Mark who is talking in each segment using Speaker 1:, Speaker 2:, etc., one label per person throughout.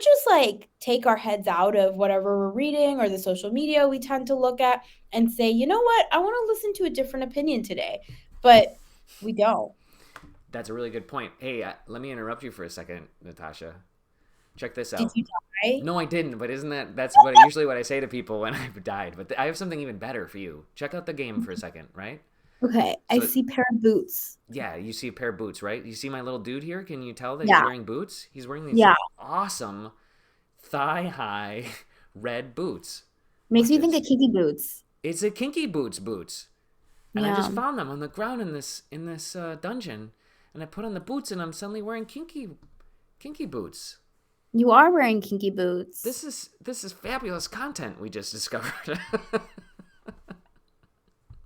Speaker 1: can't just like take our heads out of whatever we're reading or the social media we tend to look at and say, you know what, I want to listen to a different opinion today. But we don't.
Speaker 2: That's a really good point. Hey, let me interrupt you for a second, Natasha. Check this
Speaker 1: Did
Speaker 2: out.
Speaker 1: you die?
Speaker 2: No, I didn't, but isn't that's what usually what I say to people when I've died. But I have something even better for you. Check out the game for a second, right?
Speaker 1: Okay, I
Speaker 2: So
Speaker 1: see pair of boots.
Speaker 2: yeah, you see a pair of boots, right? You see my little dude here? Can you tell that he's
Speaker 1: Yeah,
Speaker 2: wearing boots? He's wearing these
Speaker 1: yeah.
Speaker 2: awesome thigh-high red boots.
Speaker 1: Makes
Speaker 2: Watch
Speaker 1: me think
Speaker 2: this.
Speaker 1: of kinky boots.
Speaker 2: It's a kinky boots. And I just
Speaker 1: Yeah.
Speaker 2: found them on the ground in this dungeon, and I put on the boots, and I'm suddenly wearing kinky boots.
Speaker 1: You are wearing kinky boots.
Speaker 2: This is fabulous content we just discovered.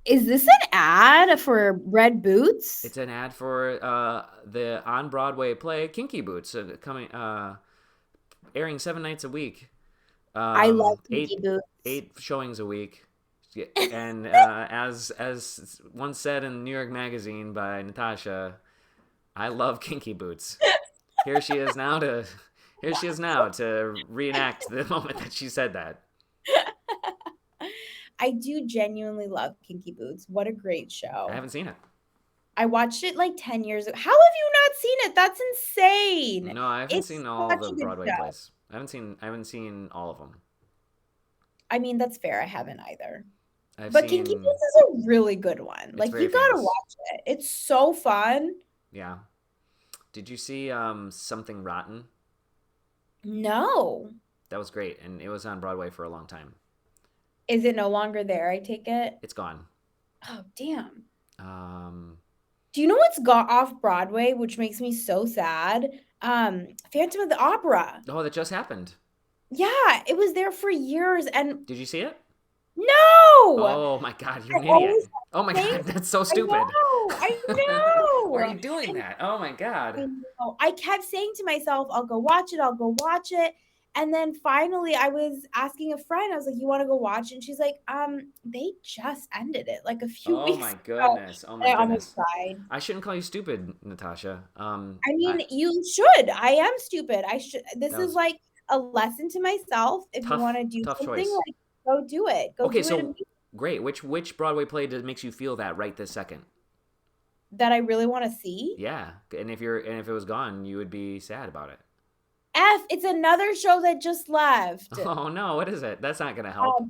Speaker 1: Is this an ad for red boots?
Speaker 2: It's an ad for the on Broadway play Kinky Boots, coming airing 7 nights a week,
Speaker 1: I love kinky
Speaker 2: eight
Speaker 1: boots.
Speaker 2: eight showings a week. Yeah, and as once said in New York Magazine by Natasha, I love Kinky Boots. Here she is now to here she is now to reenact the moment that she said that.
Speaker 1: I do genuinely love Kinky Boots. What a great
Speaker 2: I
Speaker 1: show.
Speaker 2: haven't seen it.
Speaker 1: I watched it like 10 years ago. How have you not seen it? That's insane.
Speaker 2: No, I haven't
Speaker 1: It's
Speaker 2: seen all
Speaker 1: such
Speaker 2: the
Speaker 1: a good
Speaker 2: Broadway
Speaker 1: show.
Speaker 2: plays. I haven't seen all of them.
Speaker 1: I mean, that's fair. I haven't either.
Speaker 2: I've
Speaker 1: But Kinky
Speaker 2: seen
Speaker 1: Boots is a really good one.
Speaker 2: it's
Speaker 1: Like,
Speaker 2: very
Speaker 1: you gotta
Speaker 2: famous.
Speaker 1: watch it. It's so fun.
Speaker 2: Yeah. Did you see Something Rotten?
Speaker 1: No.
Speaker 2: That was great, and it was on Broadway for a long time.
Speaker 1: Is it no longer there? I take it.
Speaker 2: It's gone.
Speaker 1: Oh, damn.
Speaker 2: Um,
Speaker 1: Do you know what's got off Broadway, which makes me so sad? Phantom of the Opera.
Speaker 2: oh, that just happened.
Speaker 1: Yeah, it was there for years and
Speaker 2: Did you see it?
Speaker 1: no!
Speaker 2: Oh my God, you're
Speaker 1: I
Speaker 2: an idiot.
Speaker 1: always
Speaker 2: Oh my
Speaker 1: think
Speaker 2: God, that's so
Speaker 1: I
Speaker 2: stupid.
Speaker 1: I
Speaker 2: Why are
Speaker 1: know.
Speaker 2: you doing that? Oh my
Speaker 1: I
Speaker 2: God.
Speaker 1: know. I kept saying to myself, I'll go watch it, I'll go watch it. And then finally I was asking a friend, I was like, you want to go watch it? And she's like, they just ended it like a few
Speaker 2: Oh
Speaker 1: weeks
Speaker 2: my
Speaker 1: ago.
Speaker 2: goodness. Oh my
Speaker 1: And I almost
Speaker 2: goodness.
Speaker 1: cried.
Speaker 2: I shouldn't call you stupid, Natasha.
Speaker 1: I
Speaker 2: I
Speaker 1: mean, you should. I am stupid. I should. This
Speaker 2: that
Speaker 1: is
Speaker 2: was
Speaker 1: like a lesson to myself. If you want
Speaker 2: tough,
Speaker 1: to do
Speaker 2: tough
Speaker 1: something,
Speaker 2: choice.
Speaker 1: like go do it. Go
Speaker 2: Okay,
Speaker 1: do it
Speaker 2: so great. Which Broadway play makes you feel that right this second?
Speaker 1: that I really want to see.
Speaker 2: Yeah, and if it was gone, you would be sad about it.
Speaker 1: It's another show that just left.
Speaker 2: Oh no, what is it? That's not gonna help.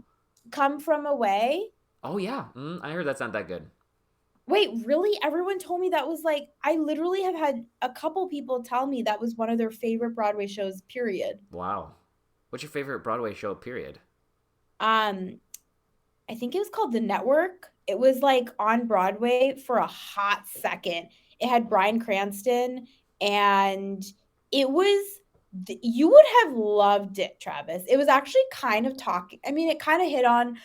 Speaker 1: Come From Away.
Speaker 2: Oh yeah, I heard that's not that good.
Speaker 1: Wait, really? Everyone told me that was like I literally have had a couple people tell me that was one of their favorite Broadway shows, period.
Speaker 2: Wow. What's your favorite Broadway show? Period.
Speaker 1: Um, I think it was called The Network. It was like on Broadway for a hot second. It had Bryan Cranston and it was you would have loved it, Travis. It was actually kind of talking. I mean, it kind of hit on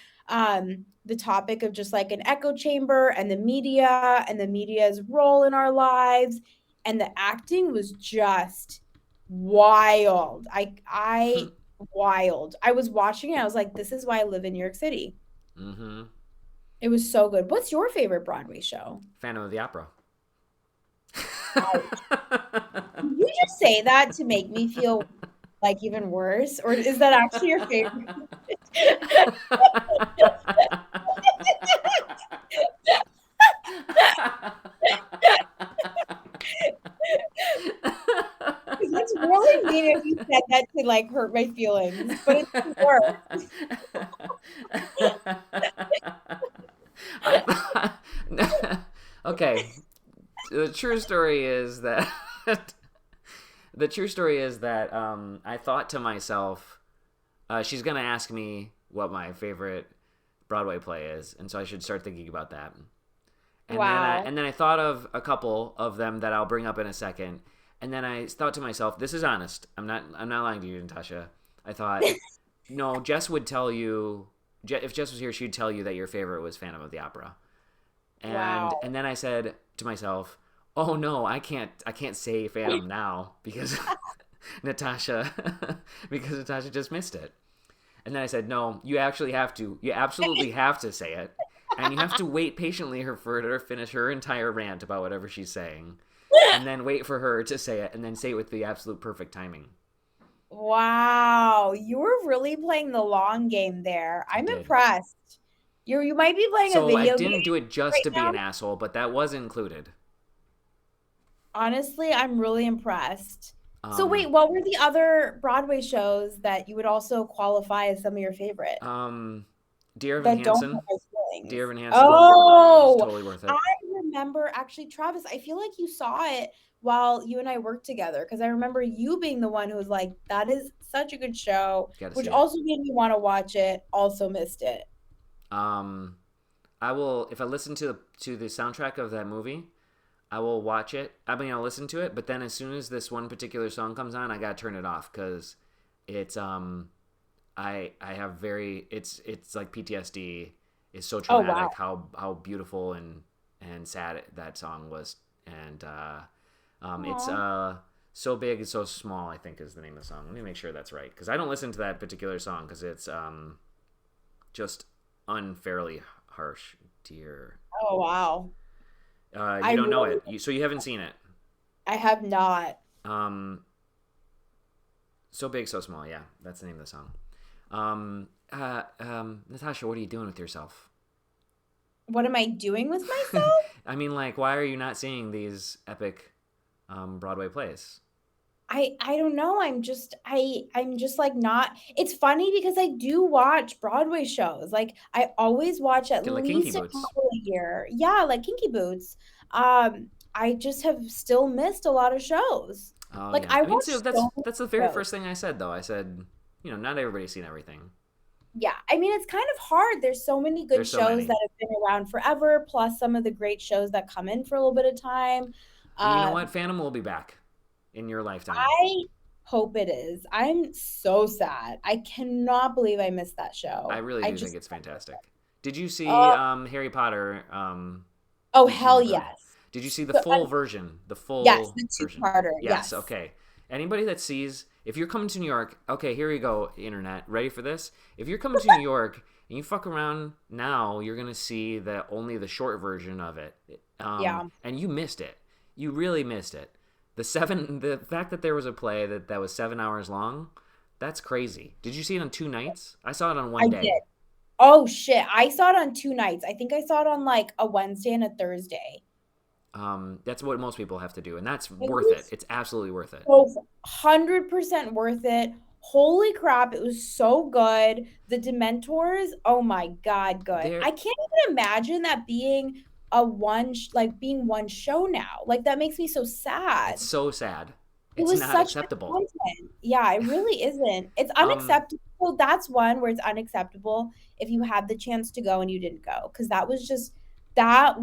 Speaker 1: the topic of just like an echo chamber and the media's role in our lives. And the acting was just wild. Wild. I was watching it. I was like, this is why I live in New York City.
Speaker 2: Mm-hmm.
Speaker 1: It was so good. What's your favorite Broadway show?
Speaker 2: Phantom of the Opera.
Speaker 1: Ouch. Did you just say that to make me feel like even worse? Or is that actually your favorite? Because that's really mean if you said that to like hurt my feelings, but it's worse.
Speaker 2: Okay. The true story is that I thought to myself, she's gonna ask me what my favorite Broadway play is, and so I should start thinking about that. And then I
Speaker 1: Wow.
Speaker 2: and then I thought of a couple of them that I'll bring up in a second. And then I thought to myself, this is honest. I'm not lying to you, Natasha. I thought, no, Jess would tell you if Jess was here, she'd tell you that your favorite was Phantom of the Opera.
Speaker 1: Wow.
Speaker 2: And then I said to myself, "Oh no, I can't say Phantom now because Natasha because Natasha just missed it." And then I said, "No, you actually have to. You absolutely have to say it, and you have to wait patiently for her to finish her entire rant about whatever she's saying, and then wait for her to say it, and then say it with the absolute perfect timing."
Speaker 1: Wow, you were really playing the long game there.
Speaker 2: I
Speaker 1: I'm
Speaker 2: did.
Speaker 1: impressed. You might be playing a
Speaker 2: So I
Speaker 1: video
Speaker 2: didn't
Speaker 1: game
Speaker 2: do it just
Speaker 1: right
Speaker 2: to be
Speaker 1: now.
Speaker 2: an asshole, but that was included.
Speaker 1: Honestly, I'm really impressed. So
Speaker 2: Um,
Speaker 1: wait, what were the other Broadway shows that you would also qualify as some of your favorite
Speaker 2: um, Dear Evan
Speaker 1: that don't
Speaker 2: Hansen.
Speaker 1: have
Speaker 2: Dear
Speaker 1: feelings?
Speaker 2: Evan Hansen is
Speaker 1: Oh,
Speaker 2: totally worth
Speaker 1: I
Speaker 2: it.
Speaker 1: remember actually, Travis, I feel like you saw it while you and I worked together because I remember you being the one who was like, that is such a good show,
Speaker 2: Got to
Speaker 1: which
Speaker 2: see it.
Speaker 1: also made me want to watch it, also missed it.
Speaker 2: Um, I will if I listen to the soundtrack of that movie. I will watch it. I mean, I'll listen to it, but then as soon as this one particular song comes on, I gotta turn it off because it's I have very it's like PTSD. It's so
Speaker 1: Oh, wow.
Speaker 2: traumatic how beautiful and sad that song was, and it's
Speaker 1: Aw.
Speaker 2: so big and so small. I think is the name of the song. Let me make sure that's right because I don't listen to that particular song because it's just unfairly harsh. Dear,
Speaker 1: Oh, wow.
Speaker 2: you
Speaker 1: I
Speaker 2: don't know
Speaker 1: really,
Speaker 2: it, so you haven't seen it.
Speaker 1: I have not.
Speaker 2: Um, so big, so small. Yeah, that's the name of the song. Natasha, what are you doing with yourself?
Speaker 1: What am I doing with myself?
Speaker 2: I mean, like, why are you not seeing these epic Broadway plays?
Speaker 1: I don't know. I'm just like not. It's funny because I do watch Broadway shows. Like I always watch at
Speaker 2: Get like Kinky
Speaker 1: least a
Speaker 2: Boots.
Speaker 1: couple a year. Yeah, like Kinky Boots. I just have still missed a lot of shows.
Speaker 2: Oh
Speaker 1: Like
Speaker 2: yeah,
Speaker 1: I
Speaker 2: I mean,
Speaker 1: watch
Speaker 2: so
Speaker 1: so
Speaker 2: that's the
Speaker 1: many
Speaker 2: very
Speaker 1: shows.
Speaker 2: first thing I said though. I said, you know, not everybody's seen everything.
Speaker 1: Yeah, I mean it's kind of hard. There's so many good
Speaker 2: There's so
Speaker 1: shows
Speaker 2: many.
Speaker 1: that have been around forever, plus some of the great shows that come in for a little bit of time.
Speaker 2: And you know
Speaker 1: Uh,
Speaker 2: what? Phantom will be back in your lifetime.
Speaker 1: I hope it is. I'm so sad. I cannot believe I missed that
Speaker 2: I
Speaker 1: show.
Speaker 2: really
Speaker 1: I
Speaker 2: do think
Speaker 1: just,
Speaker 2: it's fantastic. Did you see
Speaker 1: oh,
Speaker 2: Harry Potter?
Speaker 1: oh,
Speaker 2: Prisoner of
Speaker 1: hell
Speaker 2: the Cursed?
Speaker 1: yes.
Speaker 2: Did you see the
Speaker 1: So,
Speaker 2: full version? The
Speaker 1: yes,
Speaker 2: full
Speaker 1: the
Speaker 2: version?
Speaker 1: two-parter.
Speaker 2: Yes.
Speaker 1: Yes.
Speaker 2: Okay. Anybody that sees, if you're coming to New York, okay, here you go, internet. Ready for this? If you're coming to New York and you fuck around now, you're gonna see the only the short version of it,
Speaker 1: Yeah.
Speaker 2: and you missed it. You really missed it. The fact that there was a play that was 7 hours long, that's crazy. Did you see it on 2 nights? I saw it on
Speaker 1: I
Speaker 2: one
Speaker 1: did.
Speaker 2: day.
Speaker 1: Oh shit. I saw it on two nights. I think I saw it on like a Wednesday and a Thursday.
Speaker 2: That's what most people have to do, and that's
Speaker 1: It
Speaker 2: worth it.
Speaker 1: was
Speaker 2: It's absolutely worth it.
Speaker 1: so 100% worth it. Holy crap, it was so good. The Dementors, oh my God, good.
Speaker 2: There,
Speaker 1: I can't even imagine that being like being one show now. Like that makes me so
Speaker 2: it's
Speaker 1: sad.
Speaker 2: so sad.
Speaker 1: It
Speaker 2: It's
Speaker 1: was
Speaker 2: not
Speaker 1: such good
Speaker 2: acceptable.
Speaker 1: content. Yeah, it really isn't. It's
Speaker 2: Um,
Speaker 1: unacceptable. That's one where it's unacceptable if you had the chance to go and you didn't go. Because that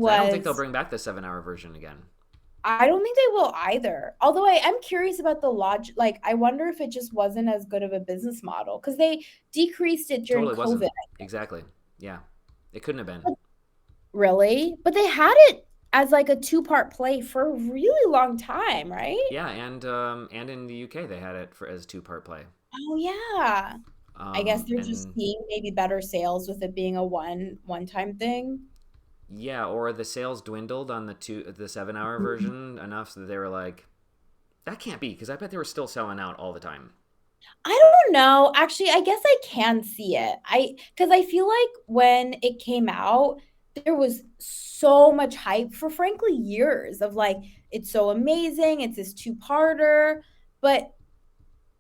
Speaker 2: I don't think they'll
Speaker 1: was
Speaker 2: bring back the 7 hour version again.
Speaker 1: I don't think they will either. Although I am curious about the logic. Like, I wonder if it just wasn't as good of a business model because they decreased it during
Speaker 2: Totally
Speaker 1: COVID,
Speaker 2: wasn't.
Speaker 1: I think.
Speaker 2: Exactly. Yeah. It couldn't have been.
Speaker 1: But really? But they had it as like a two-part play for a really long time, right?
Speaker 2: Yeah, and in the UK they had it for as two-part play.
Speaker 1: Oh yeah. I guess they're just
Speaker 2: And
Speaker 1: seeing maybe better sales with it being a one-time thing.
Speaker 2: yeah, or the sales dwindled on the 7 hour version enough so that they were like, that can't be because I bet they were still selling out all the time.
Speaker 1: I don't know. Actually, I guess I can see it. Because I feel like when it came out, there was so much hype for frankly years of like, it's so amazing. It's this two-parter. But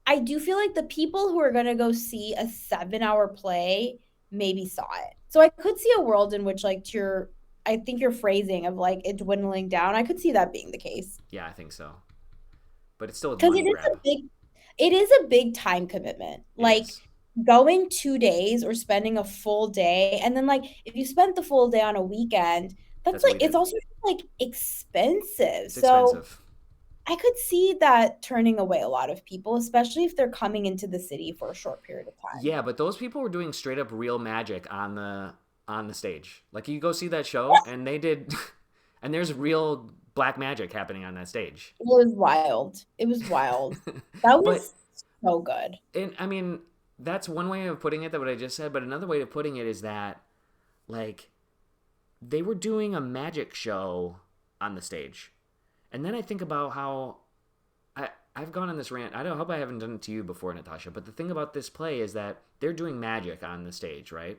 Speaker 1: I do feel like the people who are going to go see a 7-hour play maybe saw it. So I could see a world in which, like, I think your phrasing of like it dwindling down, I could see that being the case.
Speaker 2: Yeah, I think so. But it's still a
Speaker 1: Because
Speaker 2: money grab.
Speaker 1: it is a big time commitment.
Speaker 2: It
Speaker 1: Like
Speaker 2: is.
Speaker 1: going 2 days or spending a full day, and then like if you spent the full day on a weekend, that's
Speaker 2: That's
Speaker 1: like it's
Speaker 2: wasted.
Speaker 1: also like expensive.
Speaker 2: It's
Speaker 1: So
Speaker 2: expensive.
Speaker 1: I could see that turning away a lot of people, especially if they're coming into the city for a short period of time.
Speaker 2: Yeah, but those people were doing straight up real magic on the stage. Like you go see that show and they did and there's real black magic happening on that stage.
Speaker 1: It was wild. It was wild. That
Speaker 2: But
Speaker 1: was so good.
Speaker 2: and I mean, that's one way of putting it that what I just said, but another way of putting it is that like they were doing a magic show on the stage. And then I think about how I've gone on this rant. I don't hope I haven't done it to you before, Natasha. But the thing about this play is that they're doing magic on the stage, right?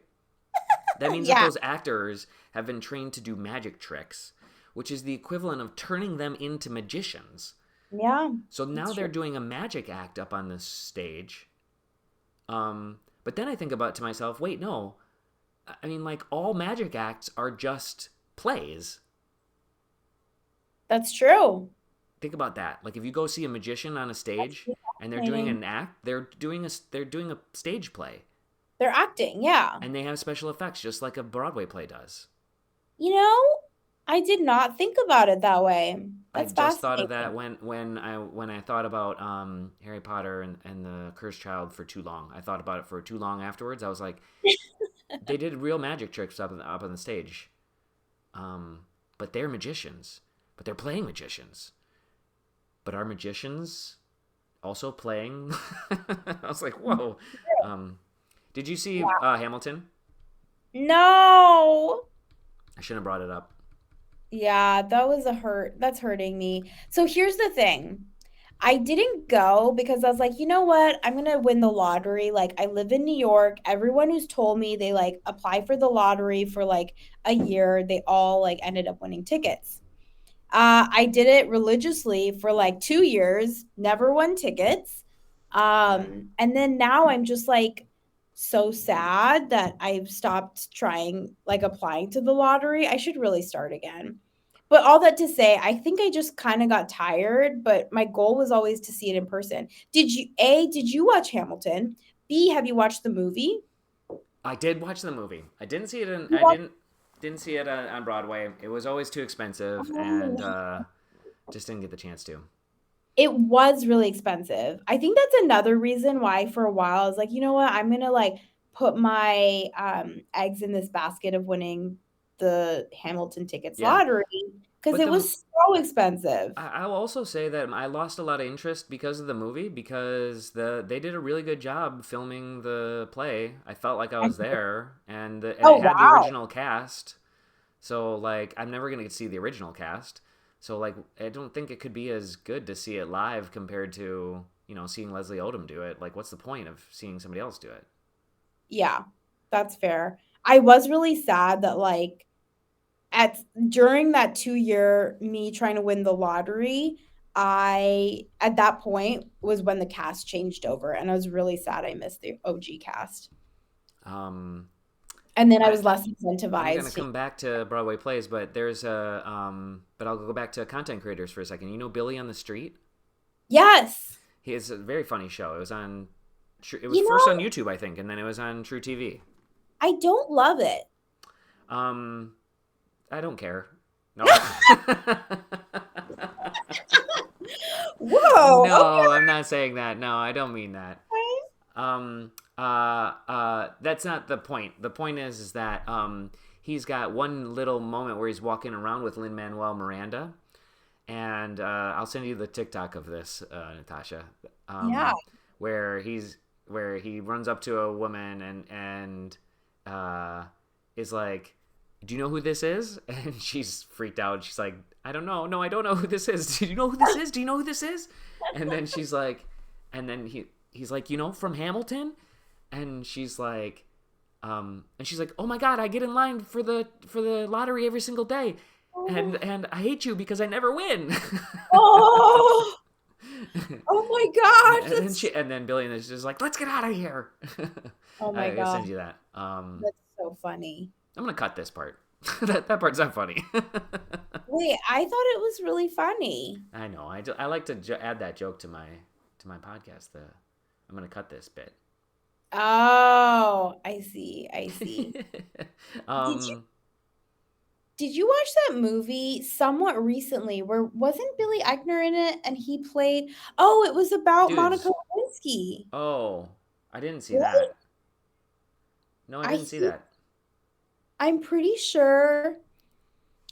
Speaker 2: That means that
Speaker 1: Yeah.
Speaker 2: those actors have been trained to do magic tricks, which is the equivalent of turning them into magicians.
Speaker 1: Yeah.
Speaker 2: So now
Speaker 1: That's
Speaker 2: they're
Speaker 1: true.
Speaker 2: doing a magic act up on this stage. But then I think about to myself, wait, no. I mean, like all magic acts are just plays.
Speaker 1: That's true.
Speaker 2: Think about that. Like if you go see a magician on a
Speaker 1: That's
Speaker 2: stage
Speaker 1: really
Speaker 2: and they're doing
Speaker 1: fascinating.
Speaker 2: an act, they're doing a stage play,
Speaker 1: They're acting. Yeah.
Speaker 2: and they have special effects just like a Broadway play does.
Speaker 1: You know, I did not think about it that way.
Speaker 2: I
Speaker 1: That's
Speaker 2: just thought of that
Speaker 1: fascinating.
Speaker 2: when I thought about Harry Potter and the Cursed Child for too long. I thought about it for too long afterwards. I was like, they did real magic tricks up on the stage, but they're magicians, but they're playing magicians. But are magicians also playing? I was like, whoa. Um, did you see
Speaker 1: Wow.
Speaker 2: Hamilton?
Speaker 1: No.
Speaker 2: I shouldn't have brought it up.
Speaker 1: Yeah, that was a hurt. That's hurting me. So here's the thing. I didn't go because I was like, you know what? I'm gonna win the lottery. Like, I live in New York. Everyone who's told me they like apply for the lottery for like a year, they all like ended up winning tickets. I did it religiously for like 2 years, never won tickets. And then now I'm just like so sad that I've stopped trying, like applying to the lottery. I should really start again. But all that to say, I think I just kind of got tired, but my goal was always to see it in person. Did you watch Hamilton? B, have you watched the movie?
Speaker 2: I did watch the movie. I didn't see it in.
Speaker 1: You
Speaker 2: I
Speaker 1: watched-
Speaker 2: didn't see it on Broadway. It was always too expensive, and
Speaker 1: Oh.
Speaker 2: just didn't get the chance to.
Speaker 1: It was really expensive. I think that's another reason why for a while I was like, you know what? I'm gonna like put my eggs in this basket of winning the Hamilton tickets
Speaker 2: Yeah,
Speaker 1: lottery because
Speaker 2: but
Speaker 1: it
Speaker 2: the
Speaker 1: was so expensive.
Speaker 2: I will also say that I lost a lot of interest because of the movie because they did a really good job filming the play. I felt like I was there, and
Speaker 1: Oh
Speaker 2: it had the
Speaker 1: wow.
Speaker 2: original cast. So like I'm never gonna get to see the original cast. So like I don't think it could be as good to see it live compared to seeing Leslie Odom do it. Like what's the point of seeing somebody else do it?
Speaker 1: Yeah, that's fair. I was really sad that like at during that 2 year me trying to win the lottery, I at that point was when the cast changed over and I was really sad I missed the OG cast.
Speaker 2: Um,
Speaker 1: And then I
Speaker 2: I
Speaker 1: was less
Speaker 2: I'm gonna
Speaker 1: incentivized to.
Speaker 2: come back to Broadway plays, but but I'll go back to content creators for a second. You know Billy on the Street?
Speaker 1: Yes.
Speaker 2: He is a very funny show. It was on. It was
Speaker 1: You
Speaker 2: first on
Speaker 1: know,
Speaker 2: YouTube, I think, and then it was on True TV.
Speaker 1: I don't love it.
Speaker 2: Um, I don't care. No.
Speaker 1: Whoa.
Speaker 2: No, I'm not saying that. No, I don't mean that.
Speaker 1: Okay.
Speaker 2: That's not the point. The point is that he's got one little moment where he's walking around with Lin Manuel Miranda, and I'll send you the TikTok of this, Natasha,
Speaker 1: Yeah.
Speaker 2: where he runs up to a woman and is like, "Do you know who this is?" And she's freaked out. She's like, "I don't know. No, I don't know who this is. Do you know who this is? Do you know who this is?" And then she's like, and then he's like, from Hamilton, and she's like, "Oh my God, I get in line for the lottery every single day,
Speaker 1: Oh,
Speaker 2: and I hate you because I never win."
Speaker 1: oh, oh my gosh.
Speaker 2: And then Billy is just like, "Let's get out of here."
Speaker 1: Oh my
Speaker 2: I gotta
Speaker 1: gosh.
Speaker 2: send you that.
Speaker 1: That's so funny.
Speaker 2: I'm gonna cut this part. That part's not funny.
Speaker 1: Wait, I thought it was really funny.
Speaker 2: I know. I like to add that joke to my podcast. I'm gonna cut this bit.
Speaker 1: Oh, I see. I see. Did you
Speaker 2: um,
Speaker 1: did you watch that movie somewhat recently where wasn't Billy Eichner in it and he played Oh, it was about Monica
Speaker 2: dudes.
Speaker 1: Lewinsky.
Speaker 2: Oh, I didn't see
Speaker 1: Really?
Speaker 2: that. No, I
Speaker 1: I
Speaker 2: didn't see
Speaker 1: he
Speaker 2: that.
Speaker 1: I'm pretty sure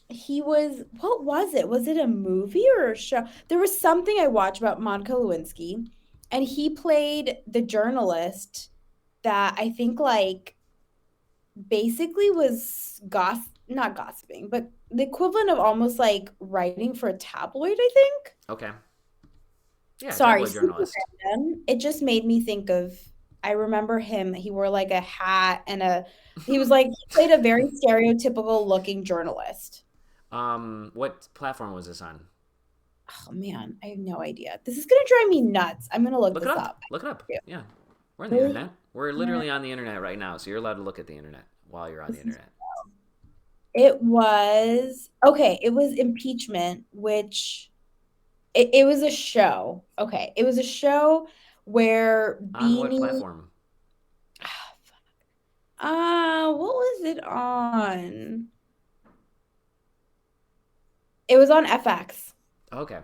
Speaker 1: he was what was it? Was it a movie or a show? There was something I watched about Monica Lewinsky and he played the journalist that I think like basically was not gossiping, but the equivalent of almost like writing for a tabloid, I think.
Speaker 2: Okay. Yeah,
Speaker 1: Sorry,
Speaker 2: tabloid
Speaker 1: super
Speaker 2: journalist.
Speaker 1: random. It just made me think of, I remember him. He wore like a hat and he was like, he played a very stereotypical looking journalist.
Speaker 2: What platform was this on?
Speaker 1: Oh man, I have no idea. This is gonna drive me nuts. I'm gonna look
Speaker 2: Look it
Speaker 1: this
Speaker 2: up.
Speaker 1: up.
Speaker 2: Look it up. Yeah, we're on the
Speaker 1: Really?
Speaker 2: internet. We're literally on the internet right now, so you're allowed to look at the internet while you're on the
Speaker 1: This is,
Speaker 2: internet.
Speaker 1: it was okay. It was impeachment, which it was a show. Okay, it was a show where
Speaker 2: On what
Speaker 1: Beanie.
Speaker 2: platform?
Speaker 1: What was it on? It was on FX.
Speaker 2: Okay.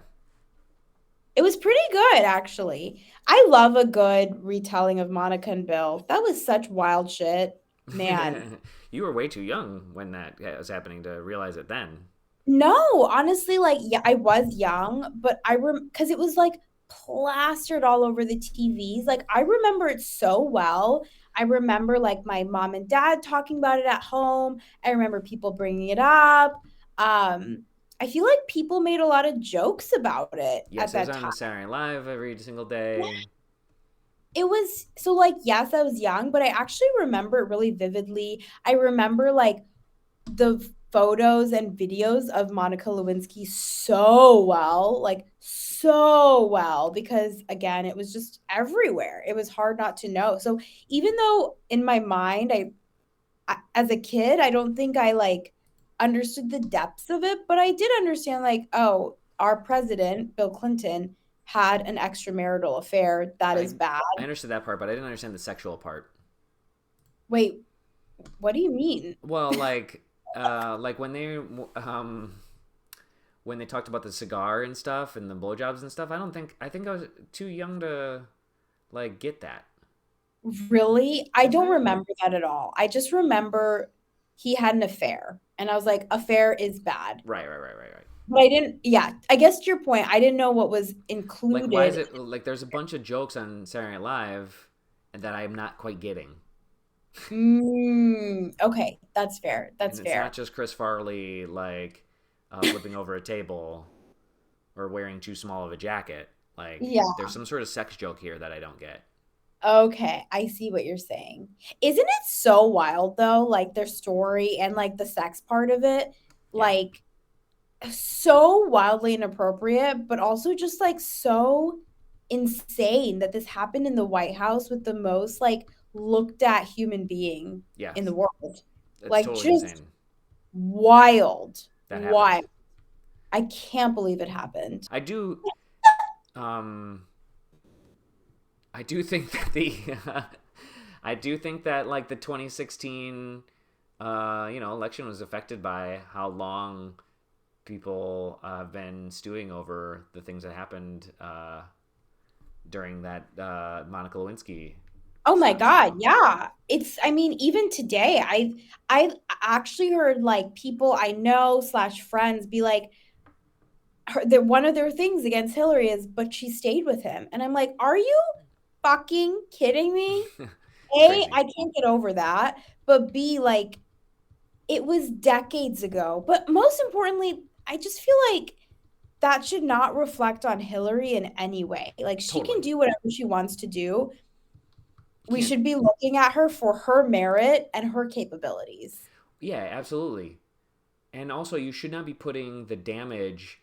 Speaker 1: It was pretty good, actually. I love a good retelling of Monica and Bill. That was such wild shit, man.
Speaker 2: You were way too young when that was happening to realize it then.
Speaker 1: No, honestly, like, yeah, I was young, but because it was like plastered all over the TVs. Like, I remember it so well. I remember like my mom and dad talking about it at home. I remember people bringing it up. Um, I feel like people made a lot of jokes about it at
Speaker 2: Yes, it was
Speaker 1: that
Speaker 2: on
Speaker 1: time.
Speaker 2: Saturday Night Live every single day.
Speaker 1: It was so like, yes, I was young, but I actually remember it really vividly. I remember like the photos and videos of Monica Lewinsky so well, like so well, because again, it was just everywhere. It was hard not to know. So even though in my mind, as a kid, I don't think I like understood the depths of it, but I did understand like, oh, our president, Bill Clinton, had an extramarital affair. That
Speaker 2: I
Speaker 1: is bad.
Speaker 2: I understood that part, but I didn't understand the sexual part.
Speaker 1: Wait, what do you mean?
Speaker 2: Well, like when they talked about the cigar and stuff and the blowjobs and stuff. I think I was too young to like get that.
Speaker 1: Really? I don't
Speaker 2: Mm-hmm.
Speaker 1: remember that at all. I just remember he had an affair, and I was like, affair is bad.
Speaker 2: Right.
Speaker 1: But I didn't, yeah, I guess to your point, I didn't know what was
Speaker 2: Like, why is
Speaker 1: included.
Speaker 2: it like there's a bunch of jokes on Saturday Night Live and that I'm not quite getting,
Speaker 1: Okay, that's fair.
Speaker 2: and
Speaker 1: That's
Speaker 2: it's
Speaker 1: fair.
Speaker 2: not just Chris Farley like flipping over a table or wearing too small of a jacket. Like,
Speaker 1: Yeah.
Speaker 2: there's some sort of sex joke here that I don't get.
Speaker 1: Okay, I see what you're saying. Isn't it so wild though? Like their story and like the sex part of it,
Speaker 2: Yeah,
Speaker 1: like so wildly inappropriate, but also just like so insane that this happened in the White House with the most like looked at human being
Speaker 2: yeah,
Speaker 1: in the world.
Speaker 2: it's
Speaker 1: Like
Speaker 2: totally
Speaker 1: just
Speaker 2: insane
Speaker 1: wild,
Speaker 2: that happened.
Speaker 1: wild. I can't believe it happened.
Speaker 2: I do, um, I do think that the, I do think that like the 2016, election was affected by how long people have been stewing over the things that happened during that Monica Lewinsky
Speaker 1: Oh my
Speaker 2: stuff.
Speaker 1: God, yeah. It's, I mean, even today, I actually heard like people I know slash friends be like, one of their things against Hillary is, but she stayed with him. And I'm like, are you fucking kidding me?
Speaker 2: It's
Speaker 1: A,
Speaker 2: crazy.
Speaker 1: I can't get over that. But B, like, it was decades ago. But most importantly, I just feel like that should not reflect on Hillary in any way. Like, she can
Speaker 2: Totally.
Speaker 1: do whatever she wants to do.
Speaker 2: You
Speaker 1: We
Speaker 2: can't.
Speaker 1: should be looking at her for her merit and her capabilities.
Speaker 2: Yeah, absolutely. And also, you should not be putting the damage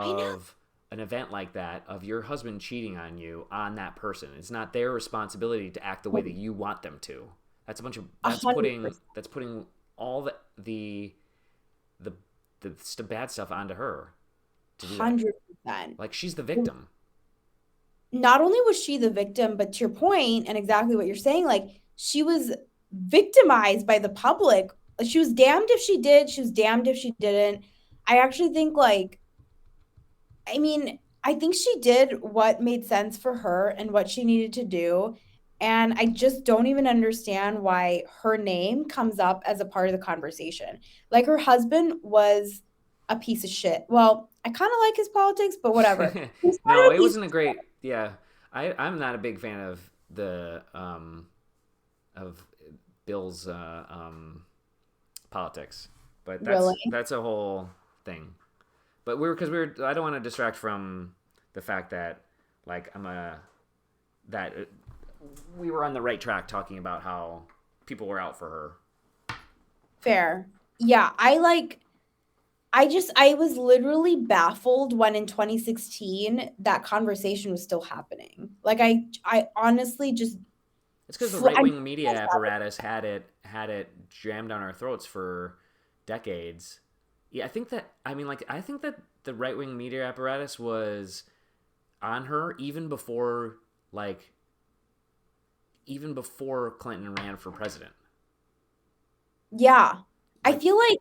Speaker 1: I know.
Speaker 2: of an event like that, of your husband cheating on you, on that person. It's not their responsibility to act the way that you want them to. That's a bunch of
Speaker 1: A hundred
Speaker 2: that's putting all the bad stuff onto her to do that.
Speaker 1: 100%.
Speaker 2: Like, she's the victim.
Speaker 1: Not only was she the victim, but to your point and exactly what you're saying, like she was victimized by the public. She was damned if she did, she was damned if she didn't. I actually think like, I mean, I think she did what made sense for her and what she needed to do. And I just don't even understand why her name comes up as a part of the conversation. Like her husband was a piece of shit. Well, I kind of like his politics, but whatever. He's kind
Speaker 2: No,
Speaker 1: of a
Speaker 2: it
Speaker 1: piece.
Speaker 2: wasn't a great. Yeah, I'm not a big fan of the of Bill's politics, but
Speaker 1: Really?
Speaker 2: that's a whole thing. But we're because we're I don't want to distract from the fact that Like I'm a that we were on the right track talking about how people were out for her.
Speaker 1: Fair. Yeah, I was literally baffled when in 2016 that conversation was still happening. Like I honestly just
Speaker 2: It's because the
Speaker 1: I
Speaker 2: right
Speaker 1: mean,
Speaker 2: wing media apparatus had it jammed down our throats for decades. Yeah, I think that the right wing media apparatus was on her like even before Clinton ran for president.
Speaker 1: yeah. I
Speaker 2: Like
Speaker 1: feel like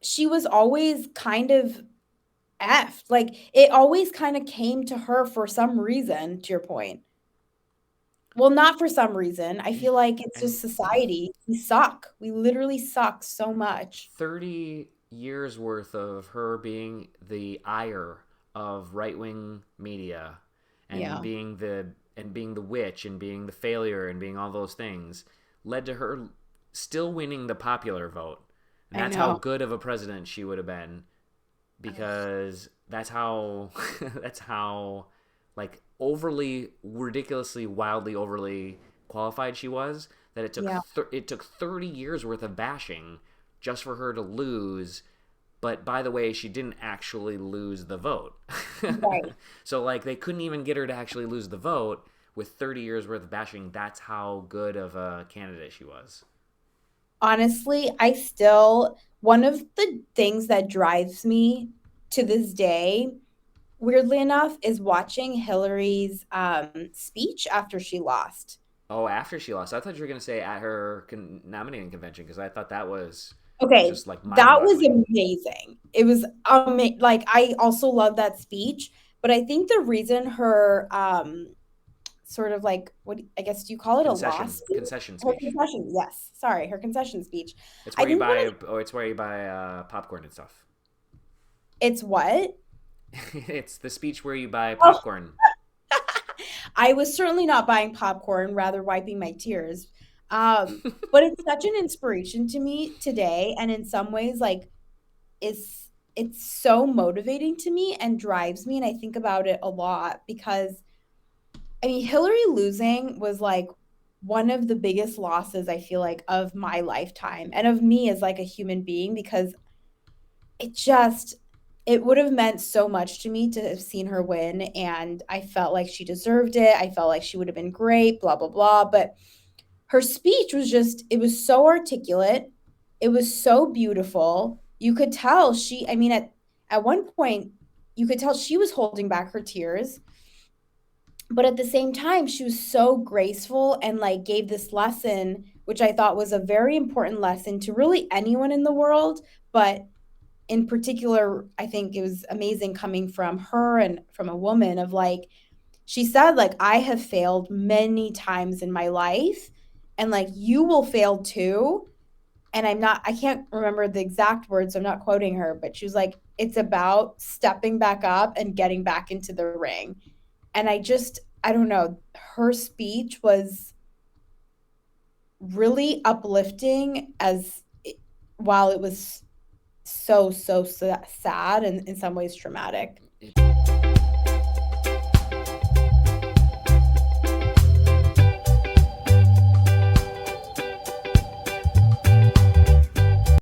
Speaker 1: she was always kind of effed. Like it always kind of came to her for some reason, to your point. Well, not for some reason. I feel like it's
Speaker 2: and
Speaker 1: just society. We suck. We literally suck so much.
Speaker 2: 30 years worth of her being the ire of right-wing media and
Speaker 1: Yeah,
Speaker 2: being the witch and being the failure and being all those things led to her still winning the popular vote. And
Speaker 1: I
Speaker 2: that's how
Speaker 1: know.
Speaker 2: good of a president she would have been
Speaker 1: Ugh,
Speaker 2: because that's how that's how like overly ridiculously wildly overly qualified she was that
Speaker 1: yeah,
Speaker 2: it took 30 years worth of bashing just for her to lose. But by the way, she didn't actually lose the vote.
Speaker 1: right.
Speaker 2: So like they couldn't even get her to actually lose the vote with 30 years worth of bashing. That's how good of a candidate she was.
Speaker 1: Honestly, I still, one of the things that drives me to this day, weirdly enough, is watching Hillary's speech after she lost.
Speaker 2: Oh, after she lost, I thought you were gonna say at her nominating convention because I thought that was
Speaker 1: Okay,
Speaker 2: just like
Speaker 1: that was
Speaker 2: mind-boggling.
Speaker 1: amazing. It was like I also love that speech, but I think the reason her sort of like what I guess do you call it a loss?
Speaker 2: Concession
Speaker 1: Her
Speaker 2: speech.
Speaker 1: concession, yes. Sorry, her concession speech.
Speaker 2: It's
Speaker 1: I
Speaker 2: where you
Speaker 1: think that
Speaker 2: buy. Oh, it's where you buy popcorn and stuff.
Speaker 1: it's what?
Speaker 2: It's the speech where you buy
Speaker 1: Oh,
Speaker 2: popcorn.
Speaker 1: I was certainly not buying popcorn, rather wiping my tears. But it's such an inspiration to me today, and in some ways, like it's so motivating to me and drives me, and I think about it a lot because I mean, Hillary losing was like one of the biggest losses I feel like of my lifetime and of me as like a human being because it just it would have meant so much to me to have seen her win and I felt like she deserved it. I felt like she would have been great, blah blah blah, but her speech was just it was so articulate. It was so beautiful. You could tell I mean at one point you could tell she was holding back her tears, but at the same time she was so graceful and like gave this lesson which I thought was a very important lesson to really anyone in the world, but in particular I think it was amazing coming from her and from a woman of like she said like I have failed many times in my life and like you will fail too, and I can't remember the exact words, so I'm not quoting her, but she was like it's about stepping back up and getting back into the ring. And I don't know, her speech was really uplifting while it was so sad and in some ways traumatic.